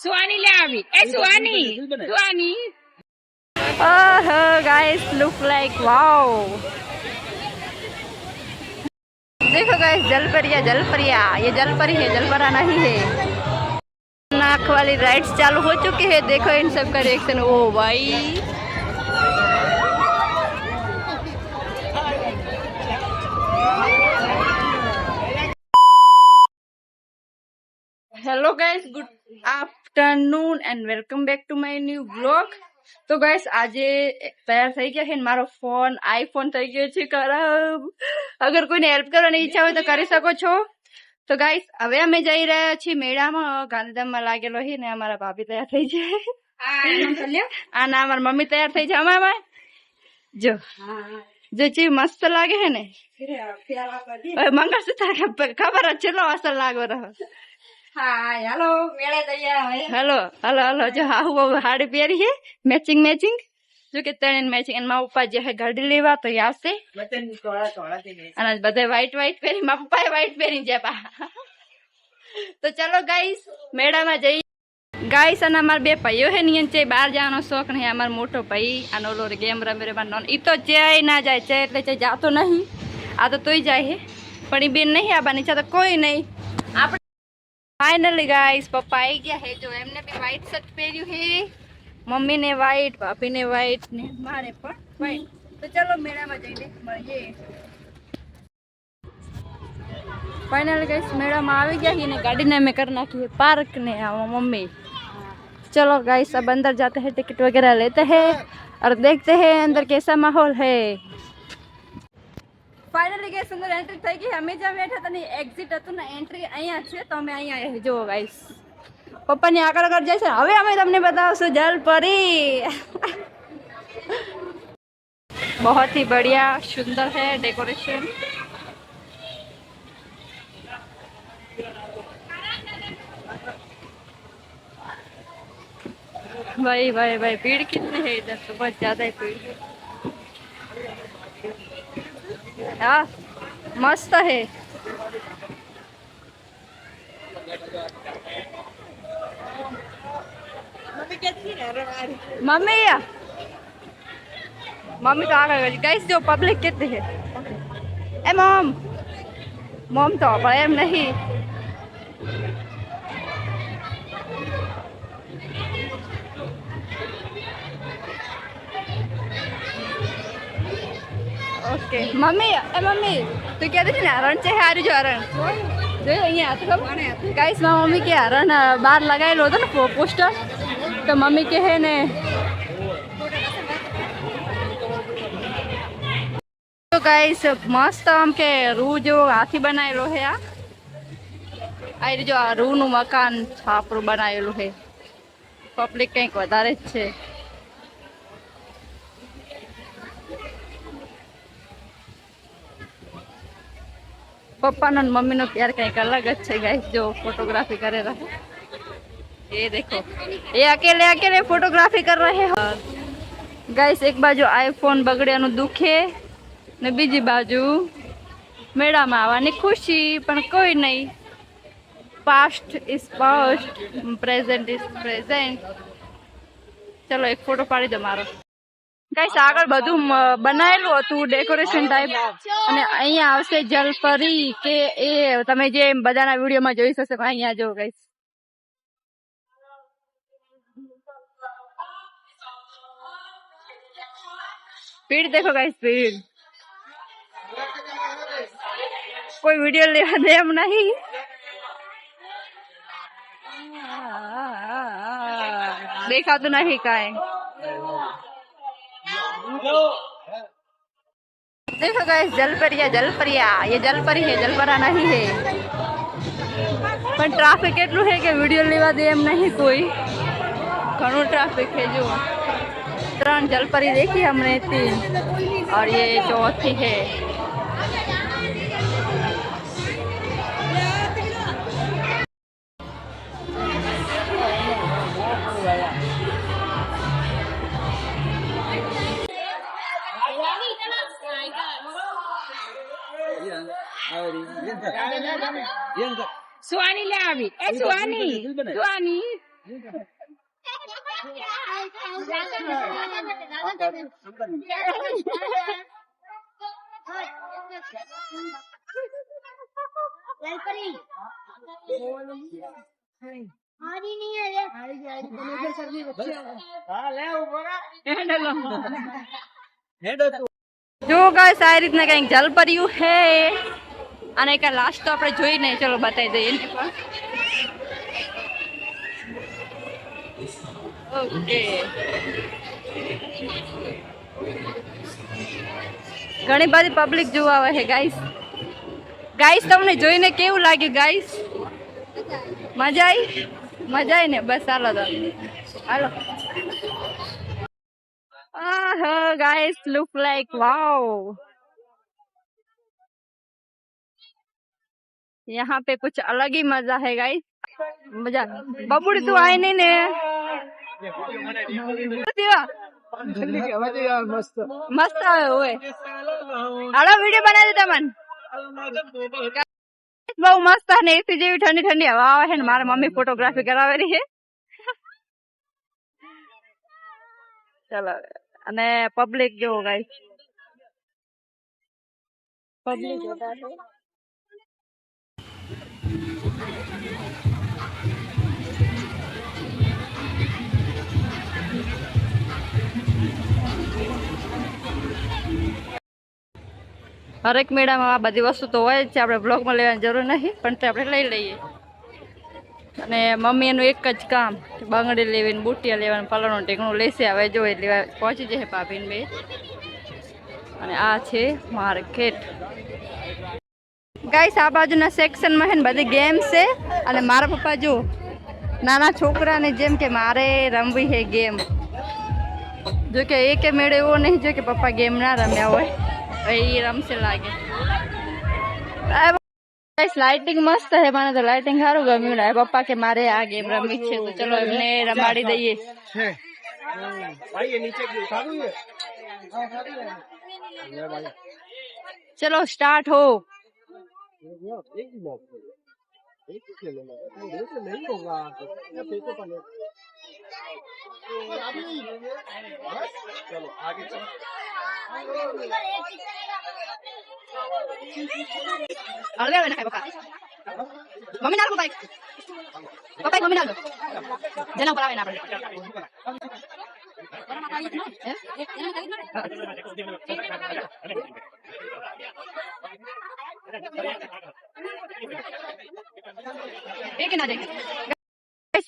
સુવાની લે આવી એ સુવાની સુવાની गाइस लुक लाइक वाओ देखो गाइस जलपरिया ये जलपरी है जलपरा नहीं है नाक वाली राइड्स चालू हो चुकी है देखो इन सब का रिएक्शन ओ भाई hello guys good afternoon and welcome back to my new blog तो गाइस આજે તૈયાર થઈ ગયા છે ને મારો ફોન આઈફોન થઈ ગયો છે ખરાબ અગર કોઈને હેલ્પ કરવાની ઈચ્છા હોય તો કરી શકો છો તો ગાઈસ હવે અમે જઈ રહ્યા છીએ મેળામાં ગાંધીધામમાં લાગેલો છે ને અમારા ભાભી તૈયાર થઈ છે આ ના અમારી મમ્મી તૈયાર થઈ છે અમારા જો જો ચી મસ્ત લાગે છે ને મંગળસૂત્ર ખબર જ ચેટલો અસર લાગો રહ્યો હેલો મેળે તૈયાર हेलो हेलो हेलो जो हाहू वो हाड़ी पेरी है मैचिंग मैचिंग जो कि तरण मैचिंग एंड माँ पप्पा जो है गाड़ी लेवा तो यहाँ से અને બધે વ્હાઈટ વ્હાઈટ પહેરી મારા પપ્પાએ વ્હાઈટ પહેરી જેપા તો ચલો ગાઈસ મેળામાં જઈ ગાઈસ અને અમારા બે ભાઈઓ હે નિયન છે બહાર જવાનો શોખ નહીં અમારો મોટો ભાઈ આનો ઓલો ગેમ રમે રે નોન ઈ તો જાય ના જાય છે એટલે છે જાતો નહીં આ તો તોય જાય હે પણ ઈ બેન નહીં આવવાની છે તો કોઈ નહીં આપણે फाइनली गाइस पप्पा आई गया है जो एमने भी व्हाइट शर्ट पहनी है मम्मी ने व्हाइट भाभी ने व्हाइट ने मारे पर व्हाइट तो चलो मेला में जाइए મળીએ फाइनली गाइस मेला में आ गया ही ने गाड़ी ने में कर नाखी है पार्क ने मम्मी चलो गाइस अब अंदर जाते हैं टिकट वगैरह लेते हैं और देखते हैं अंदर कैसा माहौल है फाइनली गाइस अंदर एंट्री થઈ ગઈ અમે જ્યાં બેઠા હતા ને એક્ઝિટ હતું ને એન્ટ્રી અહીંયા છે તો અમે અહીંયા આવ્યા જો ગાઈસ પપ્પાની આગળ આગળ જાય છે હવે અમે તમને બતાવશું જલપરી बहुत ही बढ़िया सुंदर है डेकोरेशन भाई भाई भाई भीड़ कितनी है इधर तो बहुत ज्यादा है भीड़ हाँ मस्त है मम्मी मम्मी तो आ गई गाइस जो पब्लिक कितनी है ए मॉम तो एम नहीं ओके मम्मी ए मम्मी तू कहती थी ना हरण છે હારી જો હરણ જો અહીંયા તો ગાઈસ માં મમ્મી કે હરણ બહાર લગાવેલો હતો ને પોસ્ટર તો મમ્મી કહે ને તો ગાઈસ મસ્ત આમ કે રૂ જો હાથી બનાવેલો છે આ જો આ રૂ નું મકાન છાપરું બનાવેલું છે પબ્લિક કંઈક વધારે જ છે पप्पा ने मम्मी नो प्यार कहीं अलग अच्छे गाइस जो फोटोग्राफी करे रहे ये देखो ये अकेले अकेले फोटोग्राफी कर रहे हो गाइस एक बाजू आईफोन बगड़ियाનું દુખે ને બીજી બાજુ મેળામાં આવવાની ખુશી પણ કોઈ નહીં past is past present is present ચલો એક ફોટો પાડી દો મારો गाइस આગળ બધું બનાવેલું હતું ડેકોરેશન ટાઈપ અને અહીંયા આવશે જલપરી કે એ તમે જે બધાના વિડીયોમાં જોઈ શકશો અહીંયા જો ગાઈસ ભીડ देखो गाइस भीड़ कोई वीडियो लेवा दे हम नहीं देखा तो नहीं काहे देखो गाइस जलपरिया ये जलपरी है जलपरा नहीं है पर ट्राफिक એટલું है कि वीडियो लेवा दे એમ नहीं कोई घणो ट्राफिक है जो 3 जलपरी देखी हमने 3 और ये चौथी है સુવાની લે આવી એ સુવાની સુવાની જો ગાઈસ આ રીતના કંઈક જલ પડ્યું હે અને એક લાસ્ટ તો આપણે જોઈ નહીં, ચલો બતાવી દઈએ એને પણ. ઓકે, ઘણી બધી પબ્લિક જોવા આવે છે ગાઈસ. ગાઈસ તમને જોઈને કેવું લાગ્યું ગાઈસ? મજા આવી? મજા આવી ને? બસ ચાલો તો હાલો. गाइस लुक लाइक वाओ, यहाँ पे कुछ अलग ही मजा है गाइस. मजा बबुड़ी तू आए नहीं ने मस्त हुए आड़ो वीडियो बना देता मन બહુ મસ્ત ને એસી જેવી ઠંડી ઠંડી હવા આવે છે ને મારા મમ્મી ફોટોગ્રાફી કરાવેલી છે. ચલો અને પબ્લિક જો ગાઈસ, પબ્લિક હરેક મેળામાં આ બધી વસ્તુ તો હોય જ છે, આપણે બ્લોગમાં લેવાની જરૂર નથી, પણ તે આપણે લઈ લઈએ. અને મમ્મી એનું એક જ કામ બંગડી લેવીને બુટિયા લેવાનું પલાણું ટેકણું લેશે. હવે જો એટલે પહોંચી જશે ભાભીને બે. અને આ છે માર્કેટ ગાઈસ. આ બાજુના સેક્શનમાં છે ને બધી ગેમ્સ છે. અને મારા પપ્પા જો નાના છોકરાને જેમ કે મારે રમવી છે ગેમ, જો કે એ કે મેળે એવો નહીં જો કે પપ્પા ગેમ ના રમ્યા હોય, એ રમશે લાગે. લાઇટિંગ મસ્ત છે, મને તો લાઇટિંગ સારું ગમ્યું ને પપ્પા કે મારે આ ગેમ રમવી છે તો ચલો એમને રમાડી દઈએ. ચલો સ્ટાર્ટ હો. મમ્મી નાલ પપ્પા પપ્પા મમ્મી નાલ જેના ઉપર આવે ના આપણે એક ના જાય.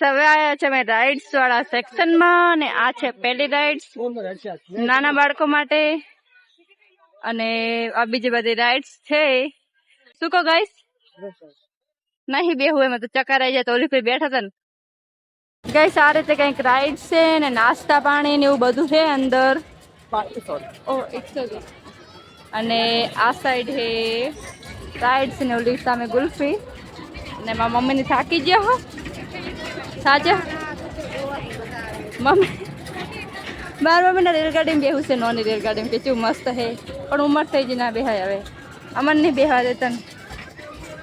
હવે આયા છે મેં રાઇડ્સ વાળા સેક્શનમાં ને આ છે પેલી રાઇડ્સ નાના બાળકો માટે અને આ બીજી બધી રાઇડ્સ છે. શું કહો ગાઈસ? નહીં બેહું એમાં તો ચક્કર આવી જાય તો ઓલી પર બેઠા હતા ને ગાઈસ. આ રીતે કંઈક રાઇડ્સ છે ને નાસ્તા પાણી ને એવું બધું છે અંદર. અને આ સાઈડ હે રાઇડ્સ ને ઓલી સામે ગુલ્ફી. ને મારા મમ્મીને થાકી ગયા હો સાચા મમ્મી. મારા મમ્મીને રેલગાડીમાં બેહું છે, નોની રેલગાડીમાં કે ચું મસ્ત હે, પણ ઉम्र થઈ ગઈ ના બેહાય. હવે अमन नहीं बेहा देता.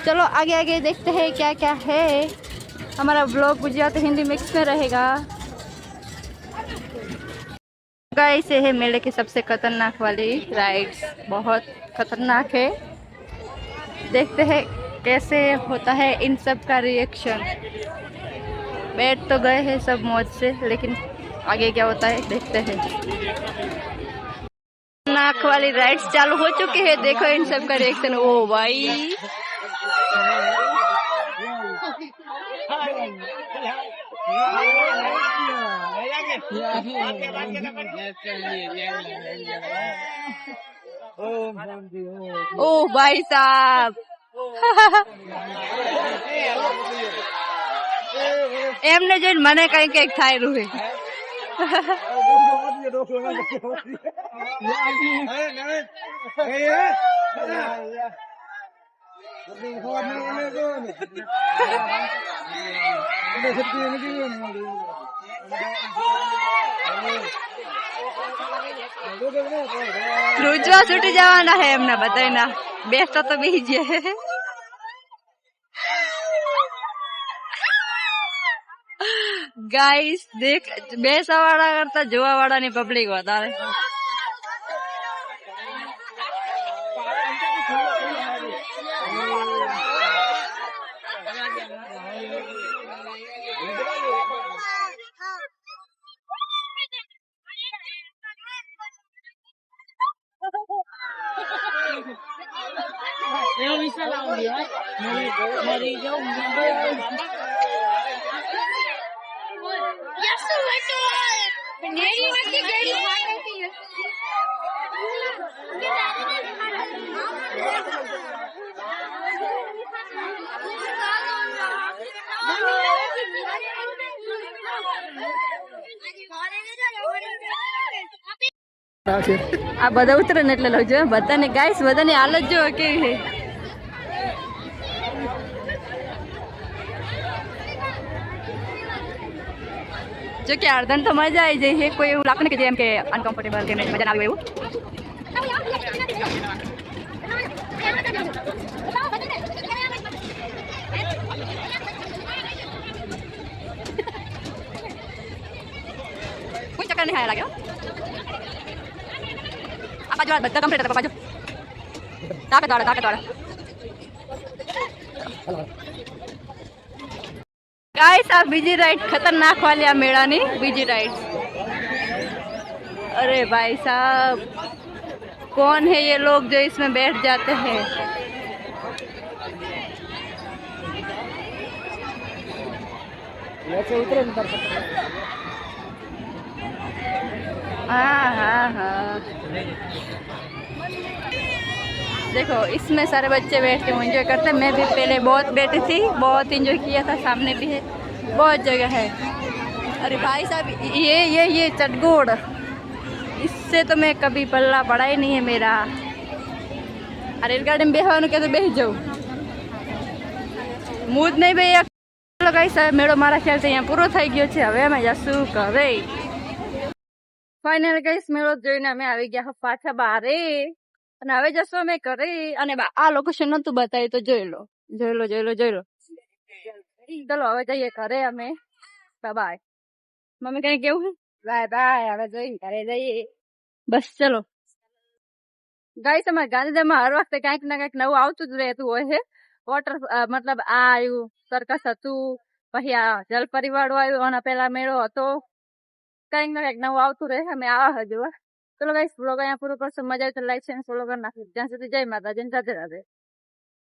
चलो आगे आगे देखते हैं क्या क्या है. हमारा ब्लॉग गुजराती हिंदी मिक्स में रहेगा. गाइस ये है मेले की सबसे खतरनाक वाली राइड्स, बहुत खतरनाक है. देखते हैं कैसे होता है इन सब का रिएक्शन. बैठ तो गए हैं सब मौज से, लेकिन आगे क्या होता है देखते हैं. नाक वाली राइड्स चालू हो चुकी है, देखो इन सब का रिएक्शन. ओ भाई ओ भाई साहब એમને જોઈને મને કઈ કઈક થાય રૂહે. રૂજવા છૂટી જવાના હે એમના બધાના. બેસતા તો બેસી જાય. ગાઈસ દેખ બેસવાવાળા કરતા જોવાવાળાની પબ્લિક વધારે. આ બધા ઉતરે ને એટલે જો બધાને ગાઈસ બધાની હાલત જો કેવી છે. જો કે અર્ધન તો મજા આવી જાય છે. કોઈ એવું લાગે ને કે જેમ કે અનકમ્ફર્ટેબલ કે મજા ના આવે એવું. કોઈ ચક્કર નહીં લાગ્યો. આ બાજુ બધા કમ્પ્લીટ હતા. બાજુ તાકે દોડે. गाइस आप बीजी राइड खतरनाक वाली आ मेला नहीं बीजी राइड. अरे भाई साहब कौन है ये लोग जो इसमें बैठ जाते हैं. हाँ देखो इसमें सारे बच्चे बैठ के एंजॉय करते हैं. मैं भी पहले बहुत बैठी थी, बहुत एंजॉय किया था. सामने भी है, बहुत जगह है. अरे भाई साहब ये चटगोड़, इससे तो मैं कभी पल्ला पड़ा ही नहीं है मेरा. अरे रेलगाड़ी में बेहવાનું કે તો બેસી જાઉં. મૂડ નહીં ભાઈ. ચલો ગાઈસ મેળો મારા ખ્યાલથી અહીંયા પૂરો થઈ ગયો છે. હવે અમે જશું ઘરે. ફાઇનલ ગાઈસ મેળો જોઈને અમે આવી ગયા પાછા બારે. અને હવે જશો અમે ઘરે. અને આ લોકેશન નતું બતાવ્યું તો જોઈ લો. ચલો હવે જઈએ ઘરે અમે. બાય. મમ્મી કઈ કેવું છે? બાય. હવે જઈ ઘરે જઈએ. બસ ચલો ગાઈસ અમારે ગાંધીધામમાં હર વખતે કઈક ના કઈક નવું આવતું જ રહેતું હોય છે. વોટર મતલબ આ આવ્યું, સર્કસ હતું, પછી આ જલ પરિવારો આવ્યું, અને પેલા મેળો હતો. કઈક ના કઈક નવું આવતું રહે. અમે આવા હજુ. ચલો ગાઈસ બ્લોગ અહીંયા પૂરો કરશો. મજા આવે તો લાઈક શેર ફોલો કરી નાખજો. ત્યાં સુધી જય માતાજી, રાધે રાધે.